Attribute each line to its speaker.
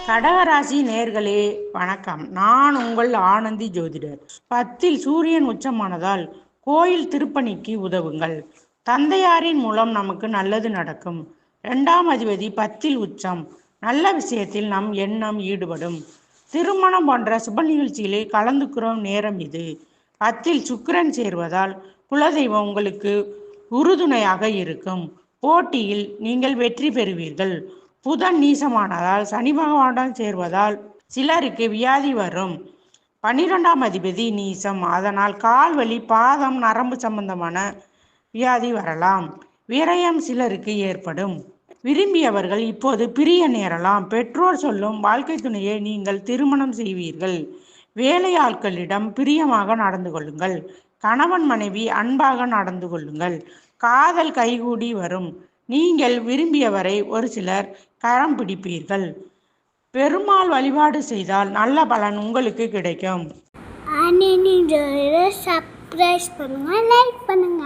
Speaker 1: கடகராசி நேர்களே வணக்கம். நான் உங்கள் ஆனந்தி ஜோதிடர். 10ல் சூரியன் உச்சமானதால் கோயில் திருப்பணிக்கு உதவுங்கள். தந்தையாரின் மூலம் நமக்கு நல்லது நடக்கும். 2ஆம் அதிபதி 10ல் உச்சம். நல்ல விஷயத்தில் நம் எண்ணம் ஈடுபடும். திருமணம் போன்ற சுப நிகழ்ச்சிகளில் கலந்துக்கிறோம் நேரம் இது. 10ல் சுக்கிரன் சேர்வதால் குலதெய்வம் உங்களுக்கு உறுதுணையாக இருக்கும். போட்டியில் நீங்கள் வெற்றி பெறுவீர்கள். புதன் நீசமானதால் சனி பகவானுடன் சேர்வதால் சிலருக்கு வியாதி வரும். 12ஆம் அதிபதி நீசம், அதனால் கால் வலி, பாதம், நரம்பு சம்பந்தமான வியாதி வரலாம். விரயம் சிலருக்கு ஏற்படும். விரும்பியவர்கள் இப்போது பிரிய நேரலாம். பெற்றோர் சொல்லும் வாழ்க்கை துணையை நீங்கள் திருமணம் செய்வீர்கள். வேலையாட்களிடம் பிரியமாக நடந்து கொள்ளுங்கள். கணவன் மனைவி அன்பாக நடந்து கொள்ளுங்கள். காதல் கைகூடி வரும். நீங்கள் விரும்பியவரை ஒரு சிலர் கரம் பிடிப்பீர்கள். பெருமாள் வழிபாடு செய்தால் நல்ல பலன் உங்களுக்கு கிடைக்கும்.
Speaker 2: சப்ஸ்கிரைப் பண்ணுங்க, லைக் பண்ணுங்க.